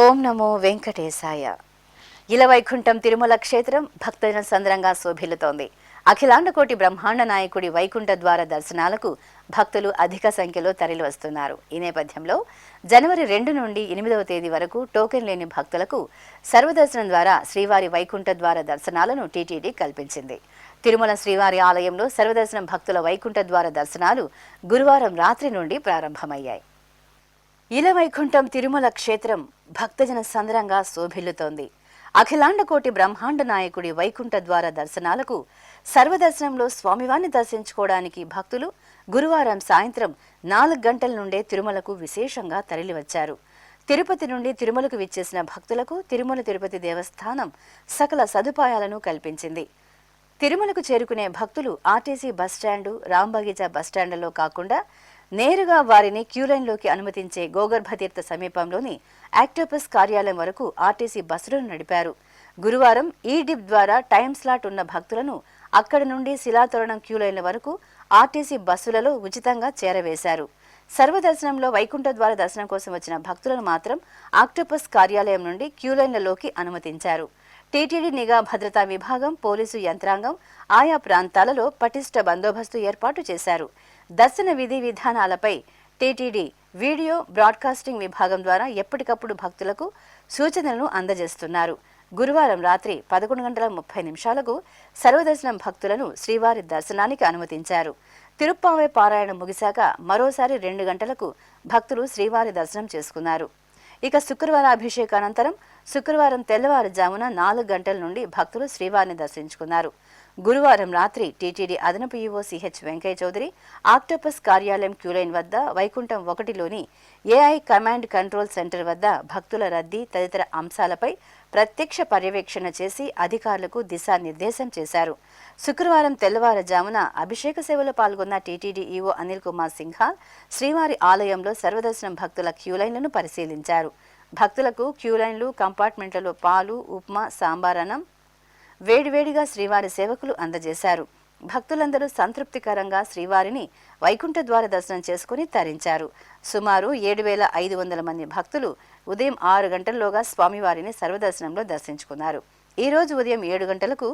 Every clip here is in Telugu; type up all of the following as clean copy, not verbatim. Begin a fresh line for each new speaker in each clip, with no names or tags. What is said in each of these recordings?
ఓం నమో వెంకటేశాయ. ఇలవైకుంఠం తిరుమల క్షేత్రం భక్తజన సంద్రంగా శోభిల్లుతోంది. అఖిలాండకోటి బ్రహ్మాండ నాయకుడి వైకుంఠ ద్వార దర్శనాలకు భక్తులు అధిక సంఖ్యలో తరలివస్తున్నారు. ఈ నేపథ్యంలో జనవరి 2 నుండి 8వ తేదీ వరకు టోకెన్ లేని భక్తులకు సర్వదర్శనం ద్వారా శ్రీవారి వైకుంఠ ద్వార దర్శనాలను టీటీడీ కల్పించింది. తిరుమల శ్రీవారి ఆలయంలో సర్వదర్శనం భక్తుల వైకుంఠ ద్వార దర్శనాలు గురువారం రాత్రి నుండి ప్రారంభమయ్యాయి. ఇలవైకుంఠం తిరుమల క్షేత్రం భక్తజన సంద్రంగా శోభిల్లుతోంది. అఖిలాండకోటి బ్రహ్మాండ నాయకుడి వైకుంఠ ద్వార దర్శనాలకు సర్వదర్శనంలో స్వామివారిని దర్శించుకోవడానికి భక్తులు గురువారం సాయంత్రం 4 గంటల నుండే తిరుమలకు విశేషంగా తరలివచ్చారు. తిరుపతి నుండి తిరుమలకు విచ్చేసిన భక్తులకు తిరుమల తిరుపతి దేవస్థానం సకల సదుపాయాలను కల్పించింది. తిరుమలకు చేరుకునే భక్తులు ఆర్టీసీ బస్టాండు, రాంబగీచా బస్టాండ్లలో కాకుండా నేరుగా వారిని క్యూలైన్లోకి అనుమతించే గోగర్భతీర్థ సమీపంలోని యాక్టోపస్ కార్యాలయం వరకు ఆర్టీసీ బస్సులను నడిపారు. గురువారం ఈ డిప్ ద్వారా టైం స్లాట్ ఉన్న భక్తులను అక్కడి నుండి శిలాతోరణం క్యూలైన్ల వరకు ఆర్టీసీ బస్సులలో ఉచితంగా చేరవేశారు. సర్వదర్శనంలో వైకుంఠ ద్వార దర్శనం కోసం వచ్చిన భక్తులను మాత్రం ఆక్టోపస్ కార్యాలయం నుండి క్యూలైన్లలోకి అనుమతించారు. టీటీడీ నిఘా భద్రతా విభాగం, పోలీసు యంత్రాంగం ఆయా ప్రాంతాలలో పటిష్ట బందోబస్తు ఏర్పాటు చేశారు. దర్శన విధి విధానాలపై టీటీడీ వీడియో బ్రాడ్కాస్టింగ్ విభాగం ద్వారా ఎప్పటికప్పుడు భక్తులకు సూచనలను అందజేస్తున్నారు. గురువారం రాత్రి 11:30 సర్వదర్శనం భక్తులను శ్రీవారి దర్శనానికి అనుమతించారు. తిరుప్పావై పారాయణం ముగిశాక మరోసారి 2 గంటలకు భక్తులు శ్రీవారి దర్శనం చేసుకున్నారు. ఇక శుక్రవారం అభిషేకానంతరం శుక్రవారం తెల్లవారుజామున 4 గంటల నుండి భక్తులు శ్రీవారిని దర్శించుకున్నారు. గురువారం రాత్రి టీటీడీ అదనపు EO CH Venkaiah Chowdary octopus కార్యాలయం క్యూలైన్ వద్ద, వైకుంఠం 1లోని ఏఐ కమాండ్ కంట్రోల్ సెంటర్ వద్ద భక్తుల రద్దీ తదితర అంశాలపై ప్రత్యక్ష పర్యవేక్షణ చేసి అధికారులకు దిశానిర్దేశం చేశారు. శుక్రవారం తెల్లవారుజామున అభిషేక సేవలో పాల్గొన్న టీటీడీ ఈవో అనిల్ కుమార్ సింఘాల్ శ్రీవారి ఆలయంలో సర్వదర్శనం భక్తుల క్యూలైన్లను పరిశీలించారు. భక్తులకు క్యూలైన్లు, కంపార్ట్మెంట్లలో పాలు, ఉప్మా, సాంబారన్నం వేడివేడిగా శ్రీవారి సేవకులు అందజేశారు. భక్తులందరూ సంతృప్తికరంగా శ్రీవారిని వైకుంఠ ద్వార దర్శనం చేసుకుని తరించారు. సుమారు 7,500 మంది భక్తులు ఉదయం 6 గంటల్లోగా స్వామివారిని సర్వదర్శనంలో దర్శించుకున్నారు. ఈ రోజు ఉదయం 7 గంటలకు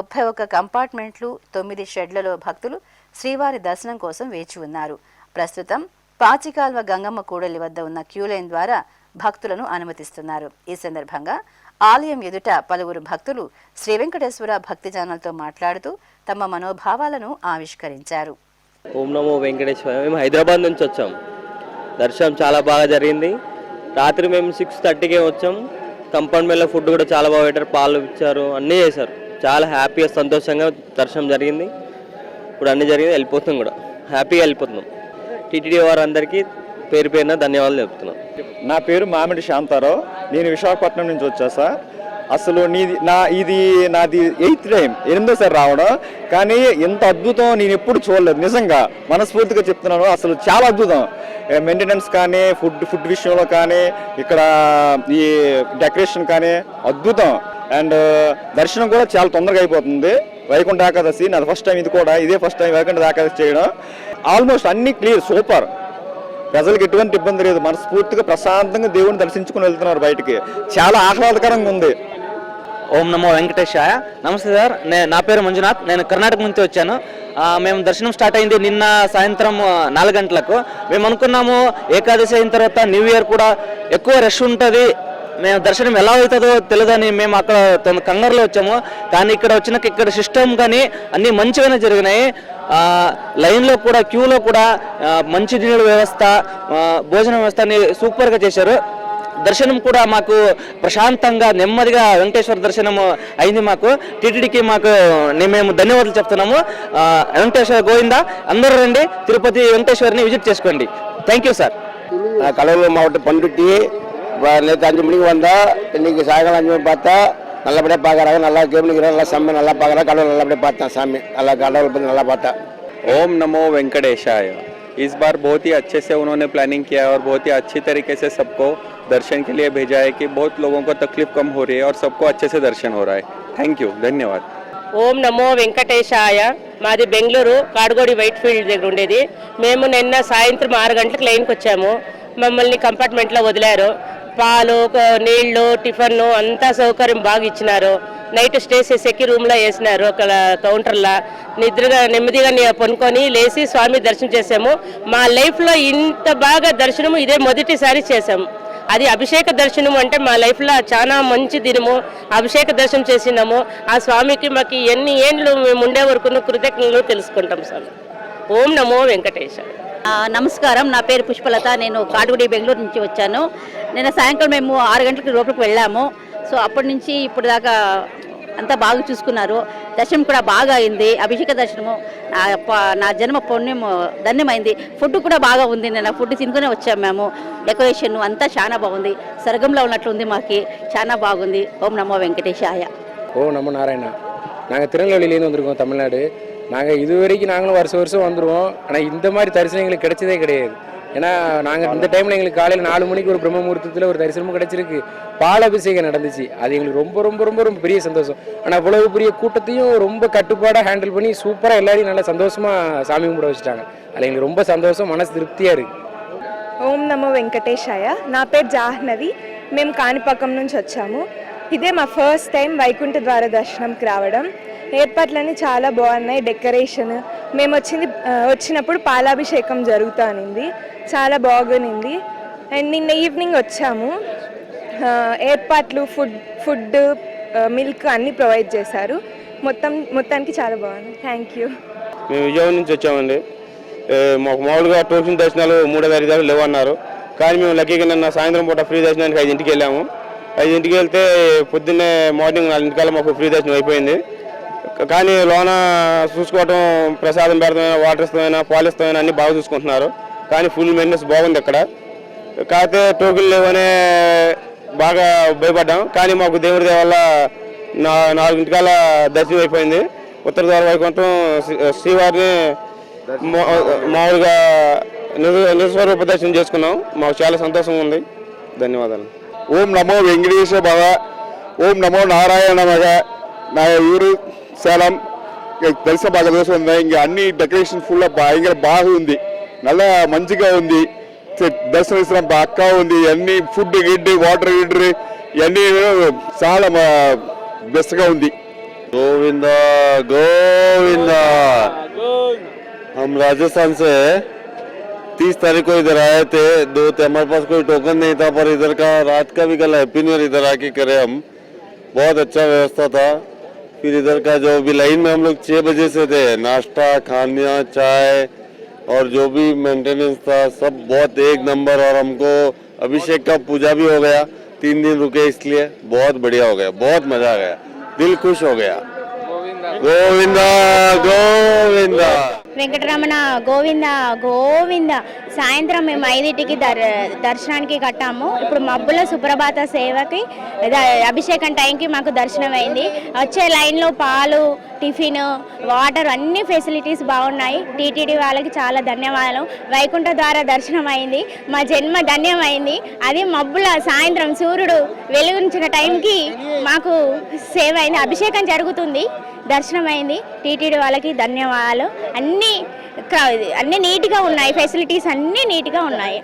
31 కంపార్ట్మెంట్లు, 9 షెడ్లలో భక్తులు శ్రీవారి దర్శనం కోసం వేచి ఉన్నారు. ప్రస్తుతం పాచికాల్వ గంగమ్మ కూడలి వద్ద ఉన్న క్యూలైన్ ద్వారా భక్తులను అనుమతిస్తున్నారు. ఈ సందర్భంగా ఆలయం ఎదుట పలువురు భక్తులు శ్రీ వెంకటేశ్వర భక్తి ఛానల్తో మాట్లాడుతూ తమ మనోభావాలను ఆవిష్కరించారు.
ఓం నమో వెంకటేశ్వర. మేము హైదరాబాద్ నుంచి వచ్చాం. దర్శనం చాలా బాగా జరిగింది. రాత్రి మేము 6:30కే వచ్చాం. కంపార్ట్మెంట్లో ఫుడ్ కూడా చాలా బాగా పెట్టారు, పాలు ఇచ్చారు, అన్నీ చేశారు. చాలా హ్యాపీగా సంతోషంగా దర్శనం జరిగింది. ఇప్పుడు అన్నీ జరిగింది, వెళ్ళిపోతున్నాం కూడా, హ్యాపీగా వెళ్ళిపోతున్నాం. టీటీడీ వారందరికీ పేరు పేరున ధన్యవాదాలు చెప్తున్నాం.
నా పేరు మామిడి శాంతారావు. నేను విశాఖపట్నం నుంచి వచ్చా సార్. అసలు నాది 8th టైం, 8వ రావడం. కానీ ఎంత అద్భుతం నేను ఎప్పుడు చూడలేదు. నిజంగా మనస్ఫూర్తిగా చెప్తున్నాను, అసలు చాలా అద్భుతం. మెయింటెనెన్స్ కానీ, ఫుడ్ విషయంలో కానీ, ఇక్కడ ఈ డెకరేషన్ కానీ అద్భుతం. అండ్ దర్శనం కూడా చాలా తొందరగా అయిపోతుంది. వైకుంఠ ఏకాదశి నాది ఫస్ట్ టైం, ఇదే ఫస్ట్ టైం వైకుంఠ ఏకాదశి చేయడం. ఆల్మోస్ట్ అన్ని క్లియర్, సూపర్. ప్రజలకు ఎటువంటి ఇబ్బంది లేదు. మనస్ఫూర్తిగా ప్రశాంతంగా దేవుని దర్శించుకుని వెళ్తున్నారు బయటికి. చాలా ఆహ్లాదకరంగా ఉంది.
ఓం నమో వెంకటేశాయ. నమస్తే సార్, నా పేరు మంజునాథ్. నేను కర్ణాటక నుంచి వచ్చాను. మేము దర్శనం స్టార్ట్ అయింది నిన్న సాయంత్రం 4 గంటలకు. మేము అనుకున్నాము ఏకాదశి అయిన తర్వాత న్యూ ఇయర్ కూడా ఎక్కువ రష్ ఉంటుంది, మేము దర్శనం ఎలా అవుతుందో తెలియదని మేము అక్కడ కంగారులో వచ్చాము. కానీ ఇక్కడ వచ్చినాక ఇక్కడ సిస్టమ్ కానీ అన్నీ మంచిగానే జరిగినాయి. లైన్లో కూడా, క్యూలో కూడా మంచినీళ్ళ వ్యవస్థ, భోజన వ్యవస్థ అన్ని సూపర్గా చేశారు. దర్శనం కూడా మాకు ప్రశాంతంగా నెమ్మదిగా వెంకటేశ్వర దర్శనం అయింది. మాకు టీటీడీకి మేము ధన్యవాదాలు చెప్తున్నాము. వెంకటేశ్వర గోవిందా. అందరూ రండి, తిరుపతి వెంకటేశ్వరిని విజిట్ చేసుకోండి. Thank you sir.
கடலூர் மாவட்டம் பண்ருட்டி. நேற்று 5 மணிக்கு வந்தால் இன்றைக்கி சாயங்காலம் 5 மணி பார்த்தா நல்லபடியாக பார்க்குறாங்க. நல்லா கேபிளிக்கிறோம், நல்லா சாமி நல்லா பார்க்குறாங்க. கடவுள் நல்லபடியாக பார்த்தேன், சாமி நல்லா கடவுள் பற்றி நல்லா பார்த்தேன்.
ओम नमो वेंकटेशाय. इस बार बहुत ही अच्छे से उन्होंने प्लानिंग किया है और बहुत ही अच्छी तरीके से सबको दर्शन के लिए भेजा है कि बहुत लोगों को तकलीफ कम हो रही है और सबको अच्छे से दर्शन हो रहा है. थैंक यू, धन्यवाद.
ఓం నమో వెంకటేశాయ. మాది బెంగళూరు కాడగోడి వైట్ ఫీల్డ్ దగ్గర ఉండేది. మేము నిన్న సాయంత్రం 6 గంటలకు లైన్కి వచ్చాము. మమ్మల్ని కంపార్ట్మెంట్లో వదిలారు. పాలు నీళ్లు టిఫన్ అంతా సౌకర్యం బాగా ఇచ్చినారు. నైట్ స్టే చేసేకి రూమ్లో వేసినారు, అక్కడ కౌంటర్లో నెమ్మదిగా పనుకొని లేచి స్వామి దర్శనం చేసాము. మా లైఫ్లో ఇంత బాగా దర్శనము ఇదే మొదటిసారి చేసాము. అది అభిషేక దర్శనం అంటే మా లైఫ్లో చాలా మంచి దినము. అభిషేక దర్శనం చేసినాము. ఆ స్వామికి మాకు ఎన్ని ఏండ్లు మేము ఉండే వరకు కృతజ్ఞతలు తెలుసుకుంటాం స్వామి. ఓం నమో వెంకటేశాయ.
నమస్కారం, నా పేరు పుష్పలత. నేను కాడుగుడి బెంగళూరు నుంచి వచ్చాను. నిన్న సాయంకాలం మేము 6 గంటలకు లోపలికి వెళ్ళాము. సో అప్పటి నుంచి ఇప్పుడు దాకా అంతా బాగా చూసుకున్నారు. దర్శనం కూడా బాగా అయింది. అభిషేక దర్శనము నా జన్మ పుణ్యం ధన్యమైంది. ఫుడ్ కూడా బాగా ఉంది. నేను ఫుడ్ తినుకునే వచ్చాము మేము. డెకరేషన్ అంతా చాలా బాగుంది. స్వర్గంలో ఉన్నట్లుంది. మాకు చాలా బాగుంది. ఓం నమో వెంకటేశాయ.
ஓம் நமோ நாராயணா. நாங்கள் திருநெல்வேலியிலேருந்து வந்திருக்கோம், தமிழ்நாடு. நாங்கள் இது வரைக்கும் நாங்களும் வருஷம் வந்துடுவோம். ஆனால் இந்த மாதிரி தரிசனம் எங்களுக்கு கிடைச்சதே கிடையாது. ஏன்னா நாங்கள் இந்த டைமில் எங்களுக்கு காலையில் 4 மணிக்கு ஒரு பிரம்ம முகூர்த்தத்தில் ஒரு தரிசனமும் கிடைச்சிருக்கு. பாலாபிஷேகம் நடந்துச்சு. அது எங்களுக்கு ரொம்ப ரொம்ப ரொம்ப ரொம்ப பெரிய சந்தோஷம். ஆனால் அவ்வளவு பெரிய கூட்டத்தையும் ரொம்ப கட்டுப்பாடாக ஹேண்டில் பண்ணி சூப்பராக எல்லாரையும் நல்லா சந்தோஷமாக சாமி கும்பிட வச்சுட்டாங்க. அது எங்களுக்கு ரொம்ப சந்தோஷம், மனசு திருப்தியாக இருக்குது.
ఓం నమో వెంకటేశాయ. నా పేరు జాహ్నవి. మేము కాణిపాకం నుంచి వచ్చాము. ఇదే మా ఫస్ట్ టైం వైకుంఠ ద్వార దర్శనంకి రావడం. ఏర్పాట్లన్నీ చాలా బాగున్నాయి. డెకరేషన్ మేము వచ్చినప్పుడు పాలాభిషేకం జరుగుతానింది, చాలా బాగునింది. అండ్ నిన్న ఈవినింగ్ వచ్చాము. ఏర్పాట్లు ఫుడ్ మిల్క్ అన్నీ ప్రొవైడ్ చేశారు. మొత్తానికి చాలా బాగుంది. Thank you.
మేము విజయవాడ నుంచి వచ్చామండి. మాకు మామూలుగా టోకెన్ దర్శనాలు 3 దాకా లేవన్నారు. కానీ మేము లక్కీగా నిన్న సాయంత్రం పూట ఫ్రీ దర్శనానికి 5ంటికి వెళ్ళాము. 5ంటికి వెళ్తే పొద్దున్నే మార్నింగ్ 4ంటికల్లా మాకు ఫ్రీ దర్శనం అయిపోయింది. కానీ లోన చూసుకోవటం, ప్రసాదం పెడతామైనా, వాటర్ ఇస్తామైనా, పాలు ఇస్తామైనా అన్నీ బాగా చూసుకుంటున్నారు. కానీ ఫుల్ మెయింటెనెన్స్ బాగుంది అక్కడ. కాకపోతే టోకెన్ లేవనే బాగా భయపడ్డాం. కానీ మాకు దేవుడి దయ వల్ల 4ంటికల్లా దర్శనం అయిపోయింది. ఉత్తర ద్వార వైకుంఠం శ్రీవారిని మామూలుగా నిస్వరూప దర్శనం చేసుకున్నాం. మాకు చాలా సంతోషంగా ఉంది. ధన్యవాదాలు.
ఓం నమో వెంకటేశ భవ. ఓం నమో నారాయణ మగ. నా ఊరు సేలం. దర్శనం బాగా దోశ ఇంక అన్ని డెకరేషన్ ఫుల్ భయంకర బాగా ఉంది. నల్ల మంచిగా ఉంది. దర్శనం ఇస్తున్న అక్క ఉంది. అన్ని ఫుడ్ గిడ్డి వాటర్ గిడ్డర్ ఇవన్నీ చాలా బెస్ట్గా ఉంది.
गोविंदा गोविंदा। हम राजस्थान से 30 तारीख को इधर आए थे। हमारे पास कोई टोकन नहीं था, पर इधर का रात का भी कल हैप्पी न्यू ईयर इधर आके करे हम। बहुत अच्छा व्यवस्था था। फिर इधर का जो भी लाइन में हम लोग 6 बजे से थे। नाश्ता, खाना, चाय और जो भी मेंटेनेंस था सब बहुत एक नंबर। और हमको अभिषेक का पूजा भी हो गया। 3 दिन रुके, इसलिए बहुत बढ़िया हो गया, बहुत मजा आ गया, दिल खुश हो गया। गोविंदा गोविंदा।
వెంకటరమణ గోవింద గోవింద. సాయంత్రం మేము 5ంటికి దర్శనానికి కట్టాము. ఇప్పుడు మబ్బుల సుప్రభాత సేవకి అభిషేకం టైంకి మాకు దర్శనం అయింది. వచ్చే లైన్లో పాలు, టిఫిన్, వాటర్ అన్ని ఫెసిలిటీస్ బాగున్నాయి. టీటీడీ వాళ్ళకి చాలా ధన్యవాదాలు. వైకుంఠ ద్వార దర్శనం అయింది. మా జన్మ ధన్యమైంది. అది మబ్బుల సాయంత్రం సూర్యుడు వెలుగుంచిన టైంకి మాకు సేవ అయింది. అభిషేకం జరుగుతుంది, దర్శనం అయింది. టీటీడీ వాళ్ళకి ధన్యవాదాలు. అన్నీ నీట్గా ఉన్నాయి. ఫెసిలిటీస్ అన్నీ నీట్గా ఉన్నాయి.